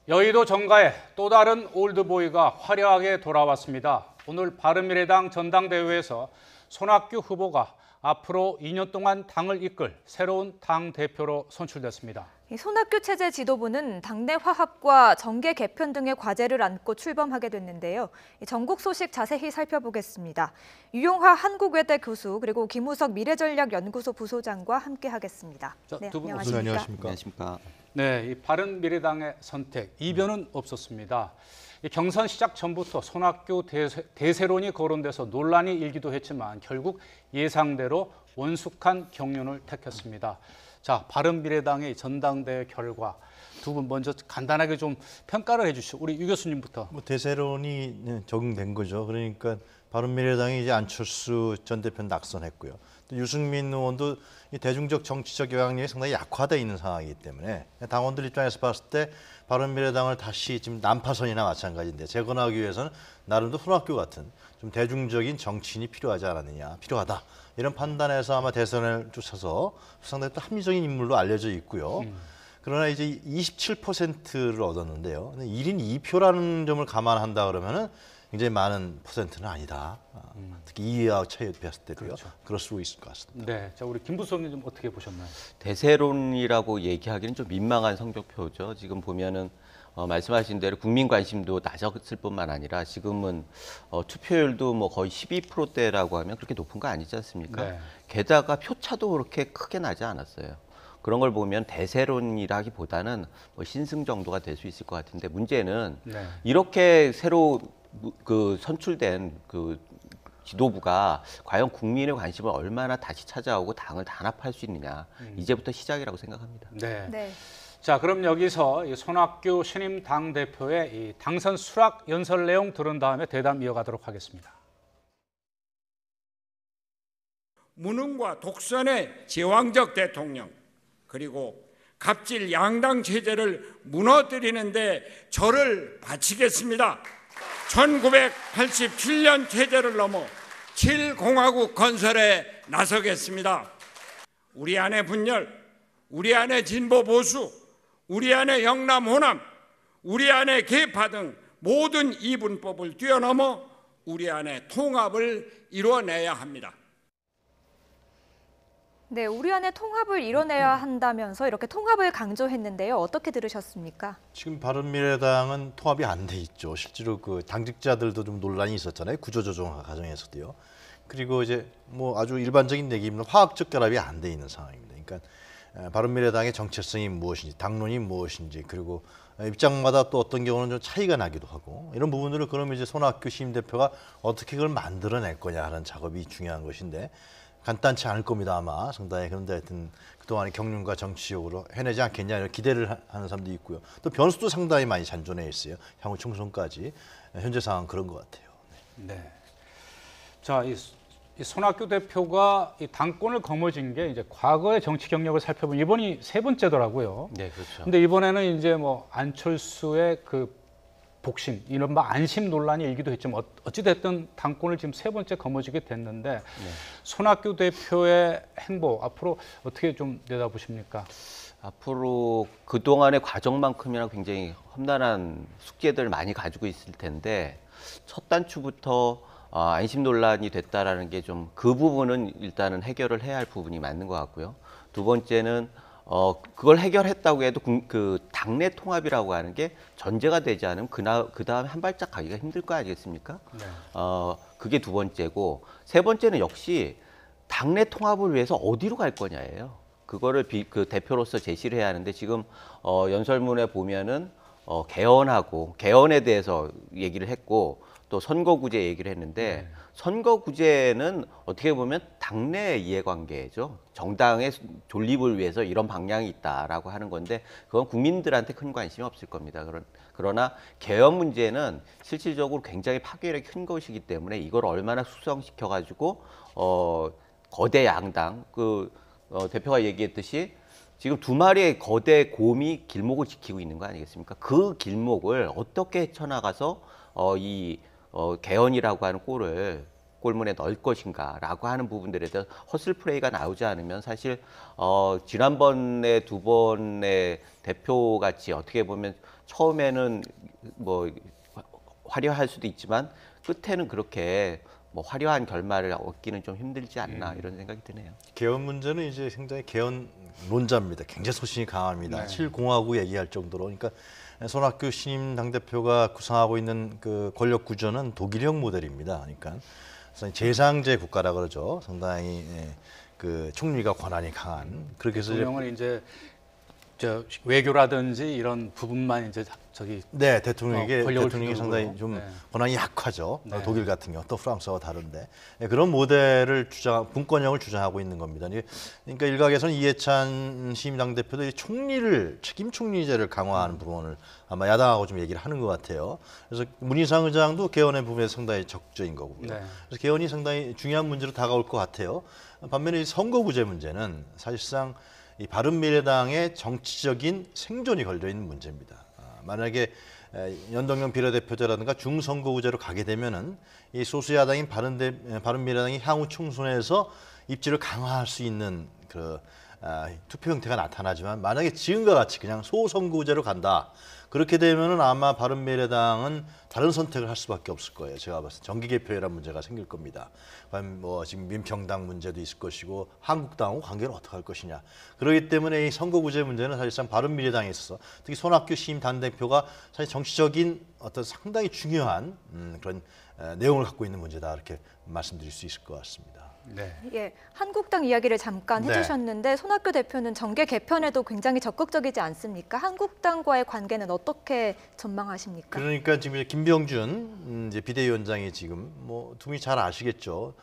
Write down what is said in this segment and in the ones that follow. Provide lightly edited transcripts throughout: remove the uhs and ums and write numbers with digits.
여의도 정가에 또 다른 올드보이가 화려하게 돌아왔습니다. 오늘 바른미래당 전당대회에서 손학규 후보가 앞으로 2년 동안 당을 이끌 새로운 당대표로 선출됐습니다. 손학규 체제 지도부는 당내 화합과 정계 개편 등의 과제를 안고 출범하게 됐는데요. 전국 소식 자세히 살펴보겠습니다. 유용하 한국외대 교수 그리고 김우석 미래전략연구소 부소장과 함께하겠습니다. 네, 두 분 안녕하십니까? 네, 이 바른미래당의 선택, 이변은 없었습니다. 이 경선 시작 전부터 손학규 대세론이 거론돼서 논란이 일기도 했지만 결국 예상대로 원숙한 경륜을 택했습니다. 자, 바른미래당의 전당대회 결과 두 분 먼저 간단하게 좀 평가를 해주시죠. 우리 유 교수님부터. 대세론이 적용된 거죠. 그러니까 바른미래당이 이제 안철수 전 대표 낙선했고요. 또 유승민 의원도 이 대중적 정치적 영향력이 상당히 약화돼 있는 상황이기 때문에 당원들 입장에서 봤을 때 바른미래당을 다시 지금 난파선이나 마찬가지인데 재건하기 위해서는 나름대로 손학규 같은 좀 대중적인 정치인이 필요하지 않았느냐, 필요하다 이런 판단에서 아마 대선을 쫓아서 상당히 또 합리적인 인물로 알려져 있고요. 그러나 이제 27%를 얻었는데요. 1인 2표라는 점을 감안한다 그러면은 굉장히 많은 퍼센트는 아니다. 특히 이해와 차이에 비했을 때도요. 그렇죠. 그럴 수 있을 것 같습니다. 네, 자 우리 김 부소님 좀 어떻게 보셨나요? 대세론이라고 얘기하기는 좀 민망한 성적표죠. 지금 보면은 말씀하신 대로 국민 관심도 낮았을 뿐만 아니라 지금은 투표율도 뭐 거의 12%대라고 하면 그렇게 높은 거 아니지 않습니까? 네. 게다가 표차도 그렇게 크게 나지 않았어요. 그런 걸 보면 대세론이라기보다는 뭐 신승 정도가 될 수 있을 것 같은데 문제는 네. 이렇게 새로 선출된 지도부가 과연 국민의 관심을 얼마나 다시 찾아오고 당을 단합할 수 있느냐 이제부터 시작이라고 생각합니다. 네. 네. 자, 그럼 여기서 이 손학규 신임 당대표의 이 당선 수락 연설 내용 들은 다음에 대담 이어가도록 하겠습니다. 무능과 독선의 제왕적 대통령 그리고 갑질 양당 체제를 무너뜨리는데 저를 바치겠습니다. 1987년 체제를 넘어 7공화국 건설에 나서겠습니다. 우리 안의 분열, 우리 안의 진보 보수, 우리 안의 영남 호남, 우리 안의 계파 등 모든 이분법을 뛰어넘어 우리 안의 통합을 이뤄내야 합니다. 네, 우리 안에 통합을 이뤄내야 한다면서 이렇게 통합을 강조했는데요. 어떻게 들으셨습니까? 지금 바른미래당은 통합이 안 돼 있죠. 실제로 그 당직자들도 좀 논란이 있었잖아요. 구조조정 과정에서도요. 그리고 이제 뭐 아주 일반적인 얘기입니다. 화학적 결합이 안 돼 있는 상황입니다. 그러니까 바른미래당의 정체성이 무엇인지, 당론이 무엇인지, 그리고 입장마다 또 어떤 경우는 좀 차이가 나기도 하고 이런 부분들을 그러면 이제 손학규 신임 대표가 어떻게 그걸 만들어낼 거냐 하는 작업이 중요한 것인데 간단치 않을 겁니다 아마 상당히. 그런데 하여튼 그동안의 경륜과 정치적으로 해내지 않겠냐 이런 기대를 하는 사람도 있고요. 또 변수도 상당히 많이 잔존해 있어요. 향후 총선까지 현재 상황 그런 것 같아요. 네. 자, 이 손학규 대표가 이 당권을 거머쥔 게 이제 과거의 정치 경력을 살펴보면 이번이 세 번째더라고요. 네, 그렇죠. 근데 이번에는 이제 뭐 안철수의 그 복심, 이른바 안심 논란이 일기도 했지만 어찌됐든 당권을 지금 세 번째 거머쥐게 됐는데 네. 손학규 대표의 행보 앞으로 어떻게 좀 내다보십니까? 앞으로 그동안의 과정만큼이나 굉장히 험난한 숙제들 많이 가지고 있을 텐데 첫 단추부터 안심 논란이 됐다라는 게 좀 그 부분은 일단은 해결을 해야 할 부분이 맞는 것 같고요. 두 번째는 그걸 해결했다고 해도 그 당내 통합이라고 하는 게 전제가 되지 않으면 그 다음에 한 발짝 가기가 힘들 거 아니겠습니까? 네. 그게 두 번째고 세 번째는 역시 당내 통합을 위해서 어디로 갈 거냐예요. 그거를 그 대표로서 제시를 해야 하는데 지금 연설문에 보면은 개헌에 대해서 얘기를 했고 또 선거구제 얘기를 했는데 선거구제는 어떻게 보면 당내 이해관계죠. 정당의 존립을 위해서 이런 방향이 있다라고 하는 건데 그건 국민들한테 큰 관심이 없을 겁니다. 그러나 개헌 문제는 실질적으로 굉장히 파괴력이 큰 것이기 때문에 이걸 얼마나 숙성시켜가지고 거대 양당 대표가 얘기했듯이 지금 두 마리의 거대 곰이 길목을 지키고 있는 거 아니겠습니까? 그 길목을 어떻게 헤쳐나가서 개헌이라고 하는 골문에 넣을 것인가라고 하는 부분들에 대해서 허슬 플레이가 나오지 않으면 사실 지난번에 두 번의 대표같이 어떻게 보면 처음에는 뭐 화려할 수도 있지만 끝에는 그렇게 뭐 화려한 결말을 얻기는 좀 힘들지 않나 이런 생각이 드네요. 개헌 문제는 이제 굉장히 개헌론자입니다. 굉장히 소신이 강합니다. 7공화국 얘기할 정도로. 그러니까 손학규 신임 당대표가 구상하고 있는 그 권력 구조는 독일형 모델입니다. 그러니까 제상제 국가라 그러죠. 상당히 그 총리가 권한이 강한. 그렇게 해서 대통령은 이제 외교라든지 이런 부분만 이제 네, 대통령이 권력을 상당히 좀 네. 권한이 약하죠. 네. 독일 같은 경우 또 프랑스와 다른데 그런 모델을 분권형을 주장하고 있는 겁니다. 그러니까 일각에서는 이해찬 신임 당대표도 총리를 책임 총리제를 강화하는 부분을 아마 야당하고 좀 얘기를 하는 것 같아요. 그래서 문희상 의장도 개헌의 부분에 상당히 적극적인 거고요. 네. 그래서 개헌이 상당히 중요한 문제로 다가올 것 같아요. 반면에 이 선거구제 문제는 사실상 이 바른미래당의 정치적인 생존이 걸려 있는 문제입니다. 만약에 연동형 비례대표제라든가 중선거구제로 가게 되면은 이 소수 야당인 바른미래당이 향후 총선에서 입지를 강화할 수 있는 그 투표 형태가 나타나지만 만약에 지금과 같이 그냥 소선거구제로 간다. 그렇게 되면은 아마 바른미래당은 다른 선택을 할 수밖에 없을 거예요. 제가 봤을 때 정기 개표라는 문제가 생길 겁니다. 과연 뭐 지금 민평당 문제도 있을 것이고 한국당하고 관계를 어떻게 할 것이냐. 그렇기 때문에 이 선거구제 문제는 사실상 바른미래당에 있어서 특히 손학규 신임 당대표가 사실 정치적인 어떤 상당히 중요한 그런 내용을 갖고 있는 문제다 이렇게 말씀드릴 수 있을 것 같습니다. 네. 예, 한국당 이야기를 잠깐 네. 해주셨는데 손학규 대표는 정계 개편에도 굉장히 적극적이지 않습니까? 한국당과의 관계는 어떻게 전망하십니까? 그러니까 지금 이제 김병준 이제 비대위원장이 지금 뭐 두 분이 잘 아시겠죠.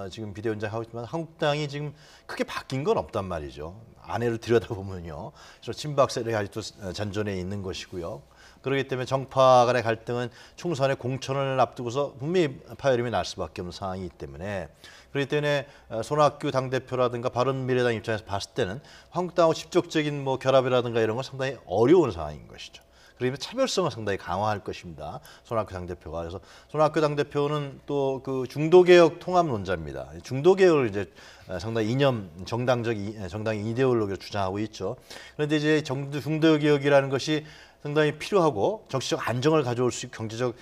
지금 비대위원장 하고 있지만 한국당이 지금 크게 바뀐 건 없단 말이죠. 안에를 들여다보면요. 그래서 친박 세력이 아직도 잔존해 있는 것이고요. 그렇기 때문에 정파 간의 갈등은 총선의 공천을 앞두고서 분명히 파열음이 날 수밖에 없는 상황이기 때문에 그렇기 때문에 손학규 당대표라든가 바른미래당 입장에서 봤을 때는 한국당하고 직접적인 뭐 결합이라든가 이런 건 상당히 어려운 상황인 것이죠. 그러면 차별성을 상당히 강화할 것입니다. 손학규 당대표가. 그래서 손학규 당대표는 또 그 중도개혁 통합론자입니다. 중도개혁을 이제 상당히 정당 이데올로기를 주장하고 있죠. 그런데 이제 중도개혁이라는 것이 상당히 필요하고 정치적 안정을 가져올 수 있고 경제적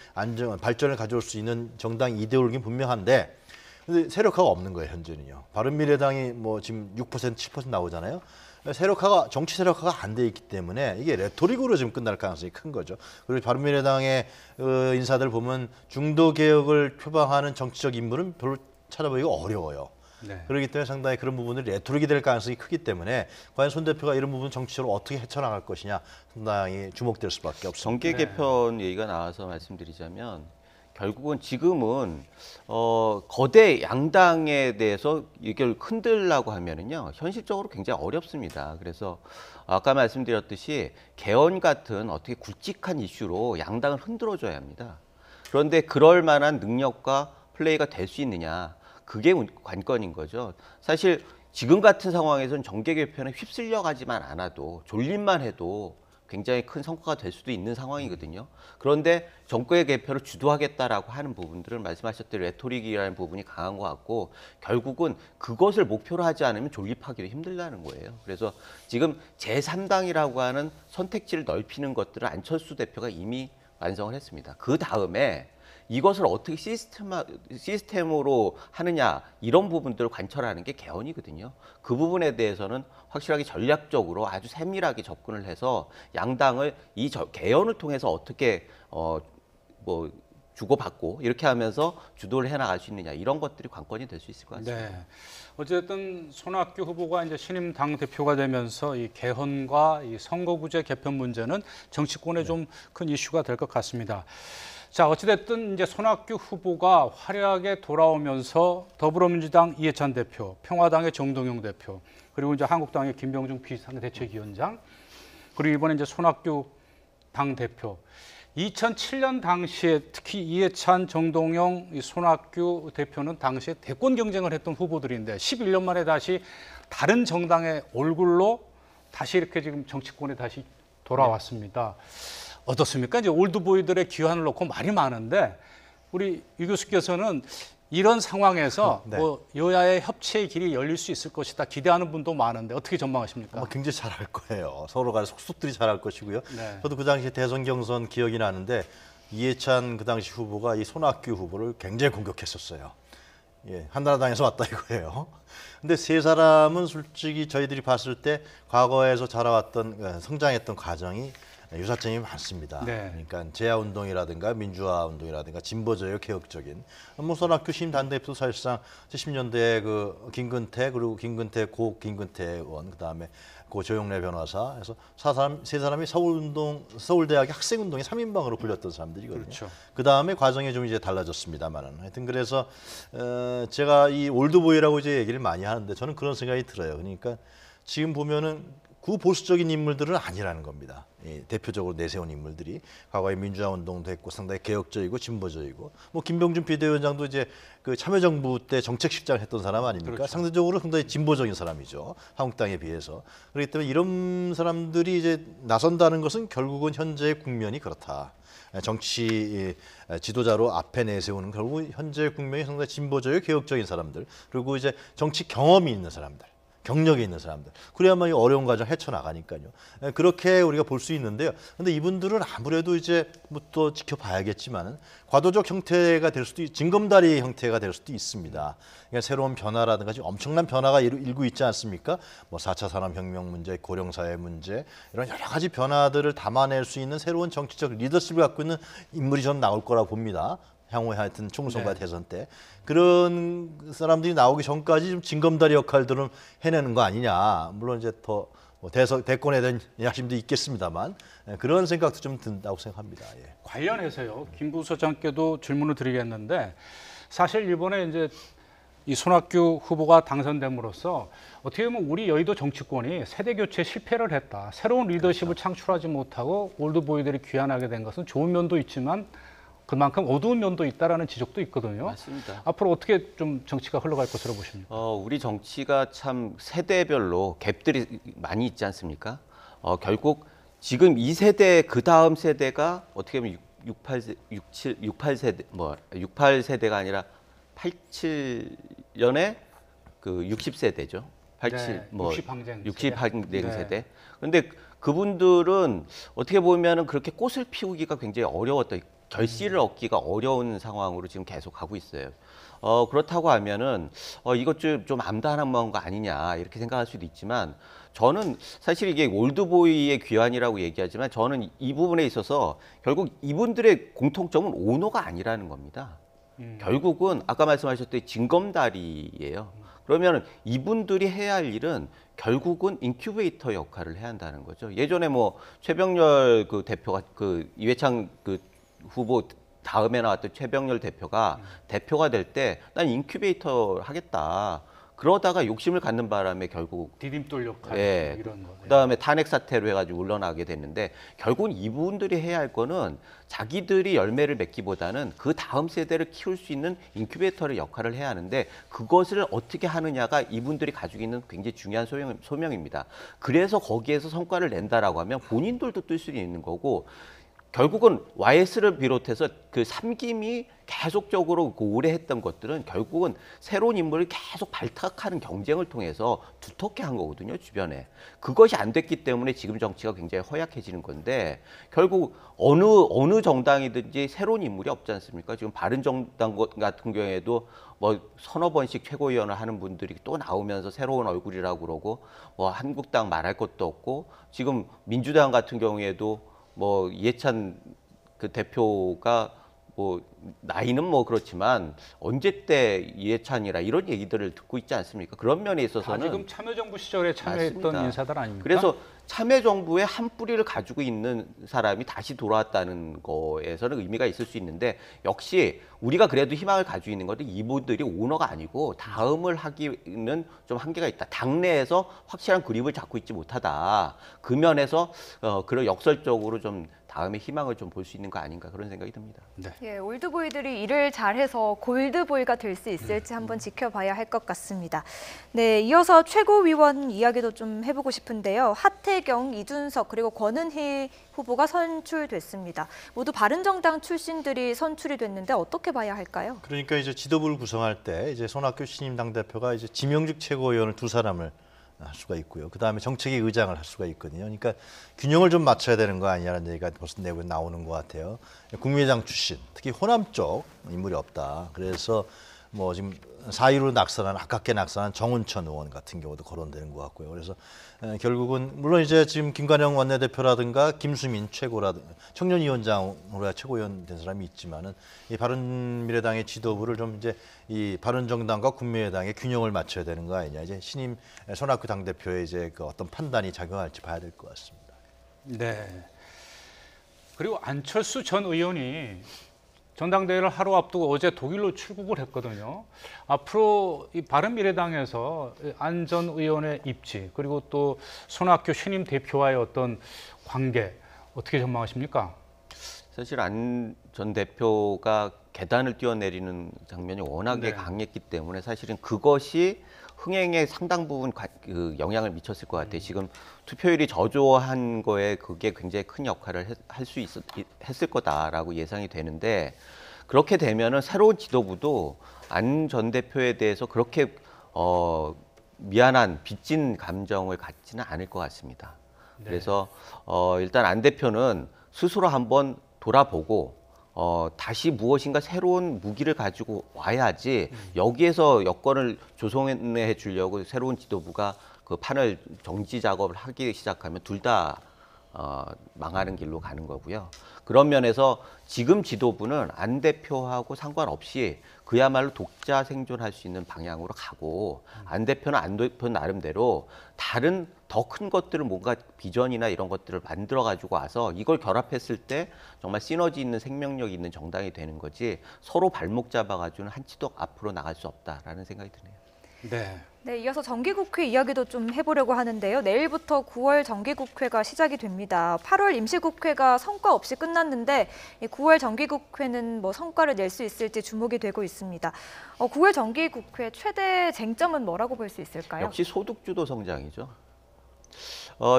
발전을 가져올 수 있는 정당 이데올로기는 분명한데 근데 세력화가 없는 거예요, 현재는요. 바른미래당이 뭐 지금 6%, 7% 나오잖아요. 정치 세력화가 안 돼 있기 때문에 이게 레토릭으로 지금 끝날 가능성이 큰 거죠. 그리고 바른미래당의 인사들 보면 중도 개혁을 표방하는 정치적 인물은 별로 찾아보기가 어려워요. 네. 그렇기 때문에 상당히 그런 부분들이 레토릭이 될 가능성이 크기 때문에 과연 손 대표가 이런 부분 정치적으로 어떻게 헤쳐나갈 것이냐 상당히 주목될 수밖에 없습니다. 정계 개편 얘기가 나와서 말씀드리자면 결국은 지금은 거대 양당에 대해서 이걸 흔들려고 하면은요 현실적으로 굉장히 어렵습니다. 그래서 아까 말씀드렸듯이 개헌 같은 어떻게 굵직한 이슈로 양당을 흔들어줘야 합니다. 그런데 그럴 만한 능력과 플레이가 될 수 있느냐 그게 관건인 거죠. 사실 지금 같은 상황에서는 정계 개편에 휩쓸려 가지만 않아도 졸림만 해도 굉장히 큰 성과가 될 수도 있는 상황이거든요. 그런데 정계 개편을 주도하겠다라고 하는 부분들은 말씀하셨듯이 레토릭이라는 부분이 강한 것 같고 결국은 그것을 목표로 하지 않으면 존립하기도 힘들다는 거예요. 그래서 지금 제3당이라고 하는 선택지를 넓히는 것들을 안철수 대표가 이미 완성을 했습니다. 그 다음에 이것을 어떻게 시스템으로 하느냐 이런 부분들을 관철하는 게 개헌이거든요. 그 부분에 대해서는 확실하게 전략적으로 아주 세밀하게 접근을 해서 양당을 이 개헌을 통해서 어떻게 뭐 주고받고 이렇게 하면서 주도를 해나갈 수 있느냐 이런 것들이 관건이 될 수 있을 것 같습니다. 네. 어쨌든 손학규 후보가 이제 신임 당 대표가 되면서 이 개헌과 이 선거구제 개편 문제는 정치권에 좀 큰 이슈가 될 것 같습니다. 자, 어찌됐든 이제 손학규 후보가 화려하게 돌아오면서 더불어민주당 이해찬 대표, 평화당의 정동영 대표, 그리고 이제 한국당의 김병준 비상대책위원장, 그리고 이번에 이제 손학규 당 대표. 2007년 당시에 특히 이해찬, 정동영, 손학규 대표는 당시에 대권 경쟁을 했던 후보들인데 11년 만에 다시 다른 정당의 얼굴로 다시 이렇게 지금 정치권에 다시 돌아왔습니다. 어떻습니까? 이제 올드보이들의 귀환을 놓고 말이 많은데 우리 유 교수께서는 이런 상황에서 네. 뭐 여야의 협치의 길이 열릴 수 있을 것이다 기대하는 분도 많은데 어떻게 전망하십니까? 아마 굉장히 잘할 거예요. 서로 간에 속속들이 잘할 것이고요. 네. 저도 그 당시 대선 경선 기억이 나는데 이해찬 그 당시 후보가 이 손학규 후보를 굉장히 공격했었어요. 예, 한나라당에서 왔다 이거예요. 근데 세 사람은 솔직히 저희들이 봤을 때 과거에서 자라왔던 성장했던 과정이 유사점이 많습니다. 네. 그러니까 재야운동이라든가 민주화운동이라든가 진보적이고 개혁적인 뭐 손학규 신임 단대표 사실상 70년대에 그 김근태 그리고 김근태 의원 그다음에 고 조영래 변호사 해서 세 사람이 서울대학 학생운동의 3인방으로 불렸던 사람들이거든요. 그렇죠. 그다음에 과정이 좀 이제 달라졌습니다만은 하여튼 그래서 제가 이 올드보이라고 이제 얘기를 많이 하는데 저는 그런 생각이 들어요. 그러니까 지금 보면은 구보수적인 인물들은 아니라는 겁니다. 대표적으로 내세운 인물들이 과거에 민주화 운동도 했고 상당히 개혁적이고 진보적이고 뭐 김병준 비대위원장도 이제 그 참여정부 때 정책실장을 했던 사람 아닙니까? 그렇죠. 상대적으로 상당히 진보적인 사람이죠. 한국당에 비해서. 그렇기 때문에 이런 사람들이 이제 나선다는 것은 결국은 현재의 국면이 그렇다. 정치 지도자로 앞에 내세우는 결국 현재의 국면이 상당히 진보적이고 개혁적인 사람들 그리고 이제 정치 경험이 있는 사람들. 경력이 있는 사람들. 그래야만 이 어려운 과정 헤쳐나가니까요. 그렇게 우리가 볼 수 있는데요. 근데 이분들은 아무래도 이제 뭐 또 지켜봐야겠지만은 과도적 형태가 될 수도 징검다리 형태가 될 수도 있습니다. 그러니까 새로운 변화라든가 지금 엄청난 변화가 일고 있지 않습니까? 뭐 4차 산업혁명 문제, 고령사회 문제 이런 여러 가지 변화들을 담아낼 수 있는 새로운 정치적 리더십을 갖고 있는 인물이 저는 나올 거라 봅니다. 향후에 하여튼 총선과 네. 대선 때 그런 사람들이 나오기 전까지 좀 징검다리 역할들은 해내는 거 아니냐. 물론 이제 더 대권에 대한 야심도 있겠습니다만 그런 생각도 좀 든다고 생각합니다. 예. 관련해서요. 김 부소장께도 질문을 드리겠는데 사실 이번에 이제 이 손학규 후보가 당선됨으로써 어떻게 보면 우리 여의도 정치권이 세대 교체 실패를 했다. 새로운 리더십을 창출하지 못하고 올드보이들이 귀환하게 된 것은 좋은 면도 있지만 그만큼 어두운 면도 있다라는 지적도 있거든요. 맞습니다. 앞으로 어떻게 좀 정치가 흘러갈 것으로 보십니까? 우리 정치가 참 세대별로 갭들이 많이 있지 않습니까? 결국 지금 이 세대 그 다음 세대가 어떻게 보면 68세대가 아니라 87년에 그 60세대죠. 87 네, 뭐 60항쟁 60항쟁 세대. 세대. 근데 그분들은 어떻게 보면은 그렇게 꽃을 피우기가 굉장히 어려웠던 결실을 얻기가 어려운 상황으로 지금 계속 가고 있어요. 그렇다고 하면은 이것 좀 암담한 거 아니냐 이렇게 생각할 수도 있지만 저는 사실 이게 올드보이의 귀환이라고 얘기하지만 저는 이 부분에 있어서 결국 이분들의 공통점은 오너가 아니라는 겁니다. 결국은 아까 말씀하셨듯이 징검다리예요. 그러면 이분들이 해야 할 일은 결국은 인큐베이터 역할을 해야 한다는 거죠. 예전에 뭐 최병렬 그 대표가 그 이회창 그 후보 다음에 나왔던 최병렬 대표가 대표가 될 때 난 인큐베이터 하겠다. 그러다가 욕심을 갖는 바람에 결국 디딤돌 역할 예. 이런 거. 그다음에 탄핵 사태로 해가지고 물러나게 됐는데 결국은 이분들이 해야 할 거는 자기들이 열매를 맺기보다는 그 다음 세대를 키울 수 있는 인큐베이터의 역할을 해야 하는데 그것을 어떻게 하느냐가 이분들이 가지고 있는 굉장히 중요한 소명입니다. 그래서 거기에서 성과를 낸다라고 하면 본인들도 뜰 수 있는 거고 결국은 YS를 비롯해서 그 삼김이 계속적으로 오래 했던 것들은 결국은 새로운 인물을 계속 발탁하는 경쟁을 통해서 두텁게 한 거거든요, 주변에. 그것이 안 됐기 때문에 지금 정치가 굉장히 허약해지는 건데 결국 어느 정당이든지 새로운 인물이 없지 않습니까? 지금 바른정당 같은 경우에도 뭐 서너 번씩 최고위원을 하는 분들이 또 나오면서 새로운 얼굴이라고 그러고 뭐 한국당 말할 것도 없고 지금 민주당 같은 경우에도 뭐 이해찬 그 대표가 뭐 나이는 뭐 그렇지만 언제 때 이해찬이라 이런 얘기들을 듣고 있지 않습니까? 그런 면에 다 있어서는 지금 참여정부 시절에 참여했던 맞습니다. 인사들 아닙니까? 그래서 참여정부의 한 뿌리를 가지고 있는 사람이 다시 돌아왔다는 거에서는 의미가 있을 수 있는데 역시 우리가 그래도 희망을 가지고 있는 것은 이분들이 오너가 아니고 다음을 하기는 좀 한계가 있다. 당내에서 확실한 그립을 잡고 있지 못하다. 그 면에서 그런 역설적으로 좀 다음에 희망을 좀 볼 수 있는 거 아닌가 그런 생각이 듭니다. 네. 예, 올드보이들이 일을 잘해서 골드보이가 될 수 있을지 한번 지켜봐야 할 것 같습니다. 네, 이어서 최고위원 이야기도 좀 해보고 싶은데요. 하태경, 이준석 그리고 권은희 후보가 선출됐습니다. 모두 바른정당 출신들이 선출이 됐는데 어떻게 봐야 할까요? 그러니까 이제 지도부를 구성할 때 이제 손학규 신임 당대표가 이제 지명직 최고위원을 두 사람을 할 수가 있고요. 그 다음에 정책위 의장을 할 수가 있거든요. 그러니까 균형을 좀 맞춰야 되는 거 아니냐는 얘기가 벌써 내부에 나오는 것 같아요. 국민의당 출신, 특히 호남 쪽 인물이 없다. 그래서 뭐 지금 4위로 낙선한 아깝게 낙선한 정운천 의원 같은 경우도 거론되는 것 같고요. 그래서 결국은 물론 이제 지금 김관영 원내대표라든가 김수민 청년위원장으로 최고위원 된 사람이 있지만은 이 바른미래당의 지도부를 좀 이제 이 바른정당과 국민의당의 균형을 맞춰야 되는 거 아니냐. 이제 신임 손학규 당대표의 이제 그 어떤 판단이 작용할지 봐야 될 것 같습니다. 네. 그리고 안철수 전 의원이 전당대회를 하루 앞두고 어제 독일로 출국을 했거든요. 앞으로 이 바른미래당에서 안 전 의원의 입지 그리고 또 손학규 신임 대표와의 어떤 관계 어떻게 전망하십니까? 사실 안 전 대표가 계단을 뛰어내리는 장면이 워낙에 네. 강했기 때문에 사실은 그것이 흥행에 상당 부분 그 영향을 미쳤을 것 같아요. 지금 투표율이 저조한 거에 그게 굉장히 큰 역할을 했을 거다라고 예상이 되는데 그렇게 되면은 새로운 지도부도 안 전 대표에 대해서 그렇게 미안한 빚진 감정을 갖지는 않을 것 같습니다. 네. 그래서 일단 안 대표는 스스로 한번 돌아보고 다시 무엇인가 새로운 무기를 가지고 와야지 여기에서 여건을 조성해 주려고 새로운 지도부가 그 판을 정지 작업을 하기 시작하면 둘 다 망하는 길로 가는 거고요. 그런 면에서 지금 지도부는 안 대표하고 상관없이 그야말로 독자 생존할 수 있는 방향으로 가고 안 대표는 안 대표 나름대로 다른 더 큰 것들을 뭔가 비전이나 이런 것들을 만들어 가지고 와서 이걸 결합했을 때 정말 시너지 있는 생명력 있는 정당이 되는 거지 서로 발목 잡아 가지고는 한치도 앞으로 나갈 수 없다라는 생각이 드네요. 네. 네, 이어서 정기국회 이야기도 좀 해보려고 하는데요. 내일부터 9월 정기국회가 시작이 됩니다. 8월 임시국회가 성과 없이 끝났는데 9월 정기국회는 뭐 성과를 낼 수 있을지 주목이 되고 있습니다. 9월 정기국회 최대 쟁점은 뭐라고 볼 수 있을까요? 역시 소득주도 성장이죠.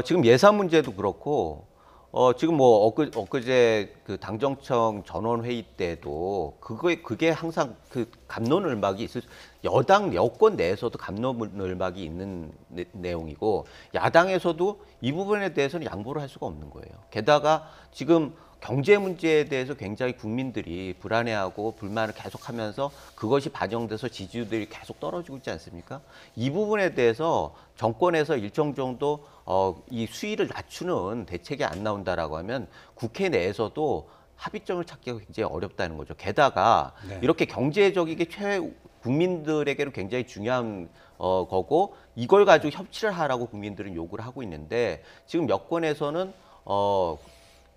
지금 예산 문제도 그렇고 지금 뭐 엊그제 그 당정청 전원회의 때도 그게 항상 그 갑론을박이 여권 내에서도 갑론을박이 있는 내용이고 야당에서도 이 부분에 대해서는 양보를 할 수가 없는 거예요. 게다가 지금 경제 문제에 대해서 굉장히 국민들이 불안해하고 불만을 계속하면서 그것이 반영돼서 지지율들이 계속 떨어지고 있지 않습니까? 이 부분에 대해서 정권에서 일정 정도 이 수위를 낮추는 대책이 안 나온다라고 하면 국회 내에서도 합의점을 찾기가 굉장히 어렵다는 거죠. 게다가 네. 이렇게 경제적이게 국민들에게는 굉장히 중요한 거고 이걸 가지고 협치를 하라고 국민들은 요구를 하고 있는데 지금 여권에서는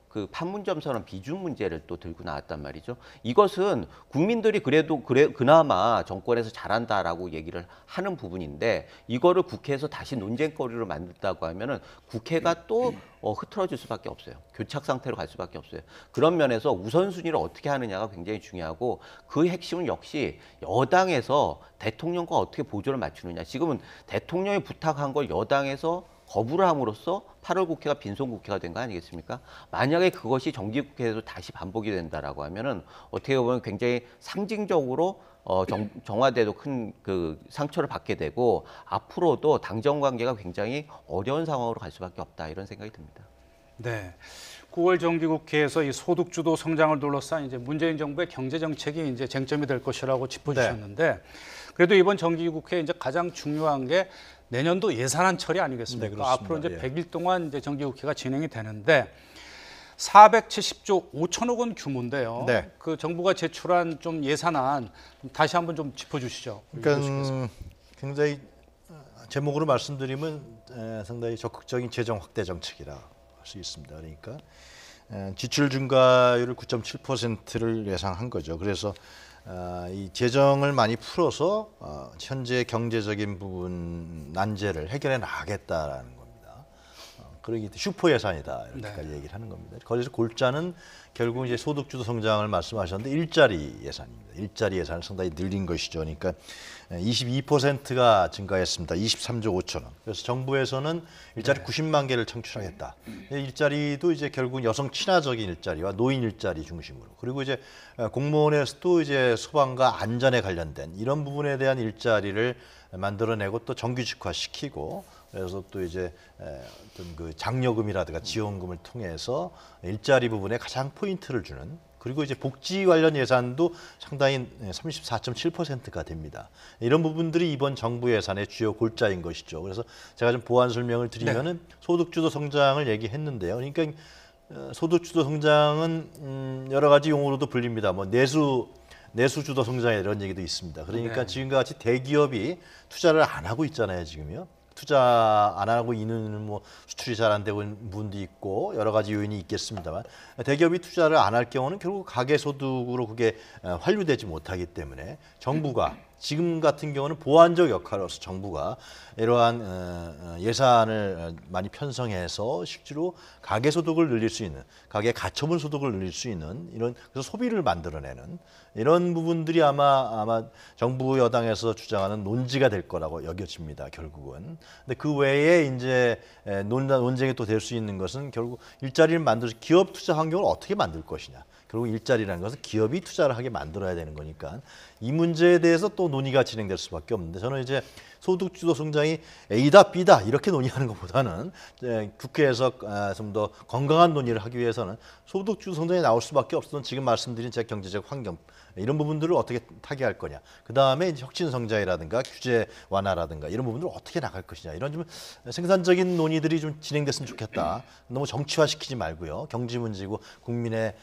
그 판문점 선언 비준 문제를 또 들고 나왔단 말이죠. 이것은 국민들이 그나마 정권에서 잘한다라고 얘기를 하는 부분인데 이거를 국회에서 다시 논쟁거리로 만든다고 하면은 국회가 또 흐트러질 수밖에 없어요. 교착 상태로 갈 수밖에 없어요. 그런 면에서 우선순위를 어떻게 하느냐가 굉장히 중요하고 그 핵심은 역시 여당에서 대통령과 어떻게 보조를 맞추느냐. 지금은 대통령이 부탁한 걸 여당에서 거부를 함으로써 8월 국회가 빈손 국회가 된 거 아니겠습니까? 만약에 그것이 정기국회에서 다시 반복이 된다라고 하면은 어떻게 보면 굉장히 상징적으로 정화돼도 큰 그 상처를 받게 되고 앞으로도 당정 관계가 굉장히 어려운 상황으로 갈 수밖에 없다 이런 생각이 듭니다. 네. 9월 정기국회에서 이 소득주도 성장을 둘러싼 이제 문재인 정부의 경제 정책이 이제 쟁점이 될 것이라고 짚어주셨는데 그래도 이번 정기국회 이제 가장 중요한 게 내년도 예산안 처리 아니겠습니까? 네, 그렇습니다. 앞으로 이제 예. 100일 동안 이제 정기국회가 진행이 되는데 470조 5천억 원 규모인데요. 네. 그 정부가 제출한 좀 예산안 다시 한번 좀 짚어주시죠. 그러니까 굉장히 제목으로 말씀드리면 상당히 적극적인 재정 확대 정책이라 할 수 있습니다. 그러니까 지출 증가율을 9.7%를 예상한 거죠. 그래서 이 재정을 많이 풀어서 현재 경제적인 부분 난제를 해결해 나가겠다라는 겁니다. 그러기 때문에 슈퍼 예산이다 이렇게까지 얘기를 하는 겁니다. 거기서 골자는 결국 이제 소득주도 성장을 말씀하셨는데 일자리 예산입니다. 일자리 예산을 상당히 늘린 것이죠. 그러니까 22%가 증가했습니다. 23조 5천억. 그래서 정부에서는 일자리 90만 개를 창출하겠다. 일자리도 이제 결국 여성 친화적인 일자리와 노인 일자리 중심으로. 그리고 이제 공무원에서도 이제 소방과 안전에 관련된 이런 부분에 대한 일자리를 만들어내고 또 정규직화 시키고 그래서 또 이제 어떤 그 장려금이라든가 지원금을 통해서 일자리 부분에 가장 포인트를 주는 그리고 이제 복지 관련 예산도 상당히 34.7%가 됩니다. 이런 부분들이 이번 정부 예산의 주요 골자인 것이죠. 그래서 제가 좀 보완 설명을 드리면은 소득주도 성장을 얘기했는데요. 그러니까 소득주도 성장은 여러 가지 용어로도 불립니다. 뭐 내수주도 성장 이런 얘기도 있습니다. 그러니까 지금과 같이 대기업이 투자를 안 하고 있잖아요, 지금요. 투자 안 하고 있는 뭐 수출이 잘 안 되고 있는 부분도 있고 여러 가지 요인이 있겠습니다만 대기업이 투자를 안 할 경우는 결국 가계소득으로 그게 환류되지 못하기 때문에 정부가 지금 같은 경우는 보완적 역할로서 정부가 이러한 예산을 많이 편성해서 실제로 가계소득을 늘릴 수 있는 가계 가처분 소득을 늘릴 수 있는 이런 그래서 소비를 만들어내는 이런 부분들이 아마 정부 여당에서 주장하는 논지가 될 거라고 여겨집니다. 결국은. 근데 그 외에 이제 논쟁이 또 될 수 있는 것은 결국 일자리를 만들어서 기업 투자 환경을 어떻게 만들 것이냐. 결국 일자리라는 것은 기업이 투자를 하게 만들어야 되는 거니까 이 문제에 대해서 또 논의가 진행될 수밖에 없는데 저는 이제 소득주도 성장이 A다 B다 이렇게 논의하는 것보다는 국회에서 좀 더 건강한 논의를 하기 위해서는 소득주도 성장이 나올 수밖에 없었던 지금 말씀드린 제 경제적 환경 이런 부분들을 어떻게 타개할 거냐. 그다음에 이제 혁신 성장이라든가 규제 완화라든가 이런 부분들을 어떻게 나갈 것이냐. 이런 좀 생산적인 논의들이 좀 진행됐으면 좋겠다. 너무 정치화시키지 말고요. 경제 문제고 국민의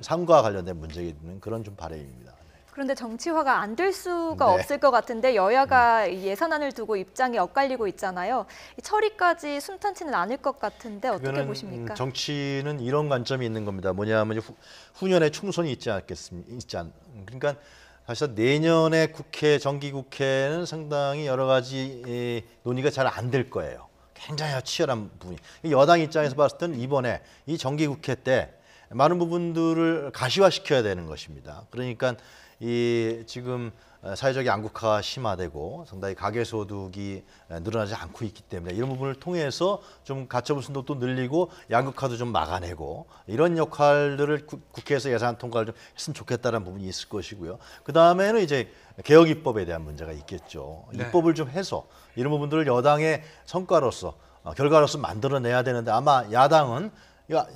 삶과 관련된 문제는 그런 좀 바람입니다. 그런데 정치화가 안 될 수가 네. 없을 것 같은데 여야가 이 예산안을 두고 입장이 엇갈리고 있잖아요. 이 처리까지 순탄치는 않을 것 같은데 어떻게 그거는, 보십니까? 정치는 이런 관점이 있는 겁니다. 뭐냐면 후년에 총선이 그러니까 사실 내년에 정기국회는 상당히 여러 가지 논의가 잘 안 될 거예요. 굉장히 치열한 부분이. 여당 입장에서 봤을 때는 이번에 이 정기국회 때 많은 부분들을 가시화시켜야 되는 것입니다. 그러니까 이 지금 사회적 양극화가 심화되고 상당히 가계소득이 늘어나지 않고 있기 때문에 이런 부분을 통해서 좀 가처분 순도도 늘리고 양극화도 좀 막아내고 이런 역할들을 국회에서 예산 통과를 좀 했으면 좋겠다는 부분이 있을 것이고요. 그 다음에는 이제 개혁 입법에 대한 문제가 있겠죠. 네. 입법을 좀 해서 이런 부분들을 여당의 성과로서 결과로서 만들어내야 되는데 아마 야당은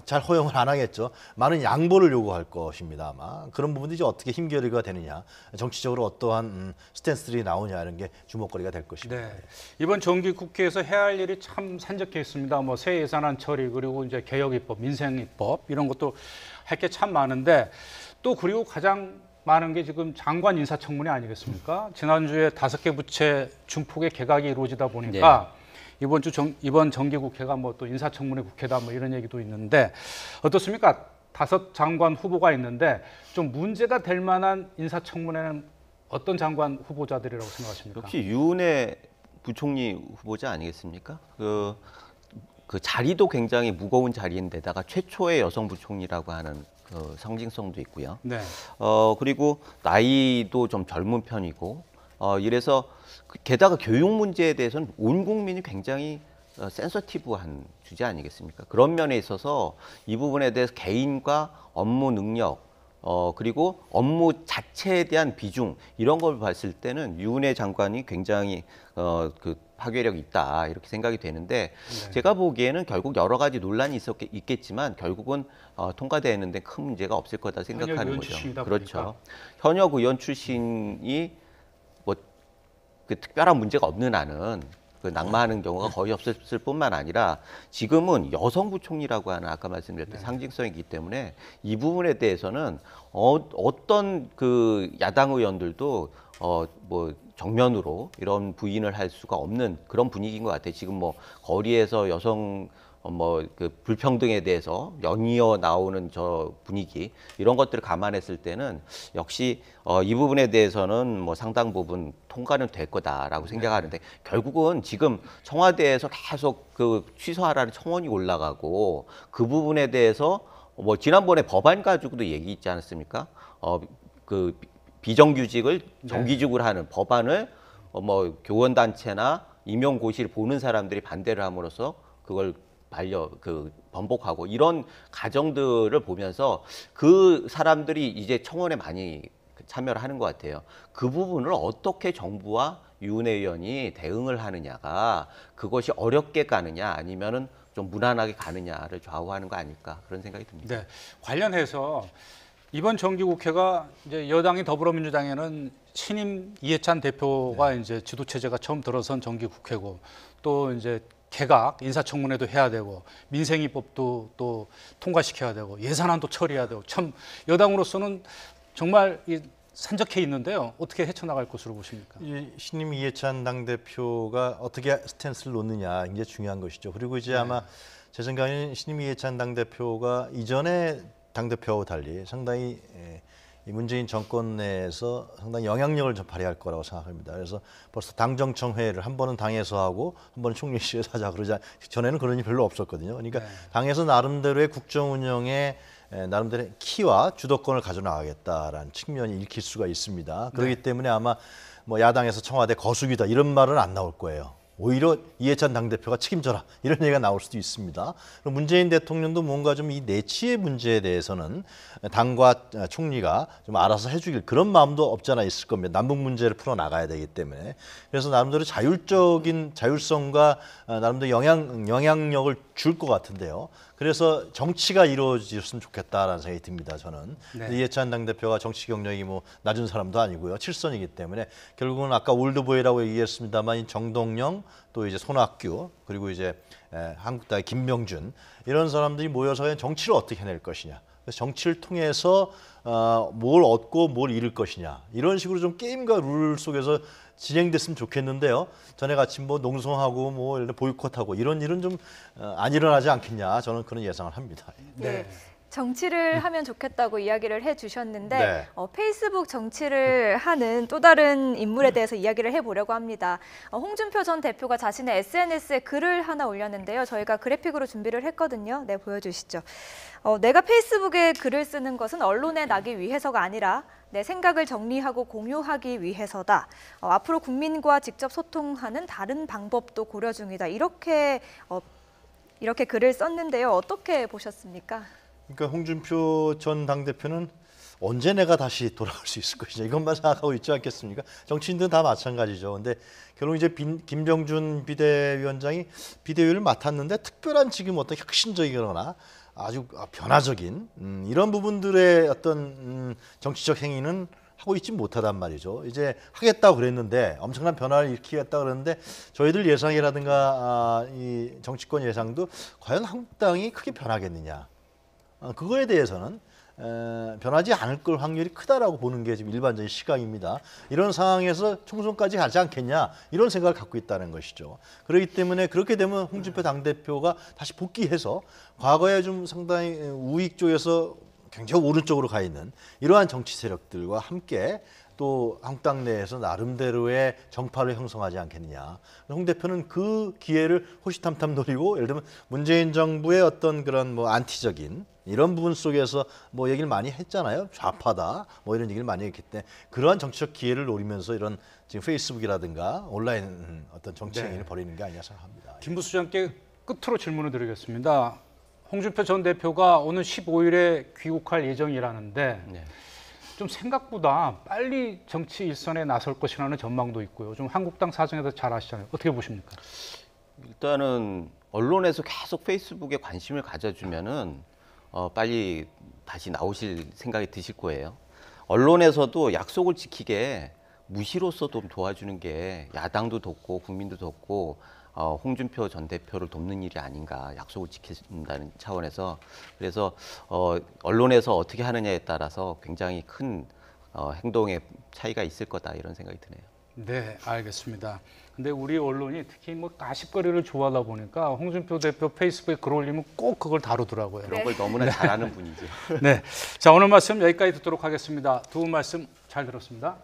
잘 허용을 안 하겠죠. 많은 양보를 요구할 것입니다. 아마 그런 부분들이 이제 어떻게 힘겨루기가 되느냐, 정치적으로 어떠한 스탠스들이 나오냐 이런 게 주목거리가 될 것입니다. 네. 이번 정기국회에서 해야 할 일이 참 산적해 있습니다. 뭐 새 예산안 처리 그리고 이제 개혁 입법, 민생 입법 이런 것도 할 게 참 많은데 또 그리고 가장 많은 게 지금 장관 인사청문회 아니겠습니까? 지난주에 5개 부처 중폭의 개각이 이루어지다 보니까 이번 정기국회가 뭐 또 인사청문회 국회다 뭐 이런 얘기도 있는데 어떻습니까? 5 장관 후보가 있는데 좀 문제가 될 만한 인사청문회는 어떤 장관 후보자들이라고 생각하십니까? 역시 유은혜 부총리 후보자 아니겠습니까? 그 자리도 굉장히 무거운 자리인데다가 최초의 여성 부총리라고 하는 그 상징성도 있고요. 네. 그리고 나이도 좀 젊은 편이고 이래서 게다가 교육 문제에 대해서는 온 국민이 굉장히 센서티브한 주제 아니겠습니까? 그런 면에 있어서 이 부분에 대해서 개인과 업무 능력 그리고 업무 자체에 대한 비중 이런 걸 봤을 때는 유은혜 장관이 굉장히 그 파괴력이 있다 이렇게 생각이 되는데 제가 보기에는 결국 여러 가지 논란이 있겠지만 결국은 통과되는데 큰 문제가 없을 거다 생각하는 거죠. 그렇죠. 현역 의원 출신이 뭐 그 특별한 문제가 없는 한은 그 낙마하는 경우가 거의 없었을 뿐만 아니라 지금은 여성 부총리라고 하는 아까 말씀드렸던 상징성이기 때문에 이 부분에 대해서는 어떤 그 야당 의원들도 뭐 정면으로 이런 부인을 할 수가 없는 그런 분위기인 것 같아요. 지금 뭐 거리에서 여성 뭐 그 불평등에 대해서 연이어 나오는 저 분위기 이런 것들을 감안했을 때는 역시 이 부분에 대해서는 뭐 상당 부분 통과는 될 거다라고 생각하는데 결국은 지금 청와대에서 계속 그 취소하라는 청원이 올라가고 그 부분에 대해서 뭐 지난번에 법안 가지고도 얘기 있지 않았습니까? 그 비정규직을 정규직으로 하는 법안을 뭐 교원단체나 임용고시를 보는 사람들이 반대를 함으로써 그걸 번복하고 이런 과정들을 보면서 그 사람들이 이제 청원에 많이 참여를 하는 것 같아요. 그 부분을 어떻게 정부와 유은혜 의원이 대응을 하느냐가 그것이 어렵게 가느냐 아니면은 좀 무난하게 가느냐를 좌우하는 거 아닐까 그런 생각이 듭니다. 네, 관련해서 이번 정기국회가 이제 여당이 더불어민주당에는 신임 이해찬 대표가 이제 지도체제가 처음 들어선 정기국회고 또 이제 개각, 인사청문회도 해야 되고 민생이법도 또 통과시켜야 되고 예산안도 처리해야 되고 참 여당으로서는 정말 산적해 있는데요. 어떻게 헤쳐나갈 것으로 보십니까? 신임 이해찬 당대표가 어떻게 스탠스를 놓느냐 굉장히 중요한 것이죠. 그리고 이제 아마 제 생각에는 신임 이해찬 당대표가 이전에 당대표하고 달리 상당히 이 문재인 정권 내에서 상당히 영향력을 좀 발휘할 거라고 생각합니다. 그래서 벌써 당정청회를 한 번은 당에서 하고 한 번은 총리실에서 하자 그러자 전에는 그런 일이 별로 없었거든요. 그러니까 당에서 나름대로의 국정 운영에 나름대로의 키와 주도권을 가져나가겠다라는 측면이 읽힐 수가 있습니다. 그렇기 때문에 아마 뭐 야당에서 청와대 거수기다 이런 말은 안 나올 거예요. 오히려 이해찬 당대표가 책임져라 이런 얘기가 나올 수도 있습니다. 문재인 대통령도 뭔가 좀 이 내치의 문제에 대해서는 당과 총리가 좀 알아서 해주길 그런 마음도 없지 않아 있을 겁니다. 남북 문제를 풀어나가야 되기 때문에. 그래서 나름대로 자율성과 나름대로 영향력을 줄 것 같은데요. 그래서 정치가 이루어졌으면 좋겠다라는 생각이 듭니다. 저는 이해찬 당대표가 정치 경력이 뭐 낮은 사람도 아니고요. 칠선이기 때문에 결국은 아까 올드보이라고 얘기했습니다만 정동영 또 이제 손학규 그리고 이제 한국당의 김병준 이런 사람들이 모여서 정치를 어떻게 해낼 것이냐. 그래서 정치를 통해서 뭘 얻고 뭘 잃을 것이냐 이런 식으로 좀 게임과 룰 속에서 진행됐으면 좋겠는데요. 전에 같이 뭐 농성하고 뭐 예를 들어 보이콧하고 이런 일은 좀 안 일어나지 않겠냐 저는 그런 예상을 합니다. 네. 정치를 하면 좋겠다고 이야기를 해주셨는데 네. 페이스북 정치를 하는 또 다른 인물에 대해서 이야기를 해보려고 합니다. 홍준표 전 대표가 자신의 SNS에 글을 하나 올렸는데요. 저희가 그래픽으로 준비를 했거든요. 네, 보여주시죠. 내가 페이스북에 글을 쓰는 것은 언론에 나기 위해서가 아니라 내 생각을 정리하고 공유하기 위해서다. 앞으로 국민과 직접 소통하는 다른 방법도 고려 중이다. 이렇게 글을 썼는데요. 어떻게 보셨습니까? 그러니까 홍준표 전 당대표는 언제 내가 다시 돌아올 수 있을 것이냐 이것만 생각하고 있지 않겠습니까? 정치인들은 다 마찬가지죠. 근데 결국 이제 김병준 비대위원장이 비대위를 맡았는데 특별한 지금 어떤 혁신적이거나 아주 변화적인 이런 부분들의 어떤 정치적 행위는 하고 있지 못하단 말이죠. 이제 하겠다고 그랬는데 엄청난 변화를 일으키겠다 그러는데 저희들 예상이라든가 이 정치권 예상도 과연 한국당이 크게 변하겠느냐. 그거에 대해서는 변하지 않을 걸 확률이 크다라고 보는 게 지금 일반적인 시각입니다. 이런 상황에서 총선까지 가지 않겠냐 이런 생각을 갖고 있다는 것이죠. 그렇기 때문에 그렇게 되면 홍준표 당대표가 다시 복귀해서 과거에 좀 상당히 우익 쪽에서 굉장히 오른쪽으로 가 있는 이러한 정치 세력들과 함께 또 한국당 내에서 나름대로의 정파를 형성하지 않겠느냐. 홍 대표는 그 기회를 호시탐탐 노리고 예를 들면 문재인 정부의 어떤 그런 뭐 안티적인 이런 부분 속에서 뭐 얘기를 많이 했잖아요. 좌파다 뭐 이런 얘기를 많이 했기 때문에 그러한 정치적 기회를 노리면서 이런 지금 페이스북이라든가 온라인 어떤 정치 행위를 벌이는 게 아니냐 생각합니다. 김 부수장께 끝으로 질문을 드리겠습니다. 홍준표 전 대표가 오는 15일에 귀국할 예정이라는데 좀 생각보다 빨리 정치 일선에 나설 것이라는 전망도 있고요. 좀 한국당 사정에 대해서 잘 아시잖아요. 어떻게 보십니까? 일단은 언론에서 계속 페이스북에 관심을 가져주면은 빨리 다시 나오실 생각이 드실 거예요. 언론에서도 약속을 지키게 무시로서 좀 도와주는 게 야당도 돕고 국민도 돕고 홍준표 전 대표를 돕는 일이 아닌가 약속을 지킨다는 차원에서 그래서 언론에서 어떻게 하느냐에 따라서 굉장히 큰 행동의 차이가 있을 거다 이런 생각이 드네요. 네, 알겠습니다. 근데 우리 언론이 특히 뭐 가십거리를 좋아하다 보니까 홍준표 대표 페이스북에 글 올리면 꼭 그걸 다루더라고요. 그런 걸 너무나 잘하는 분이죠. 네, 자 오늘 말씀 여기까지 듣도록 하겠습니다. 두 분 말씀 잘 들었습니다.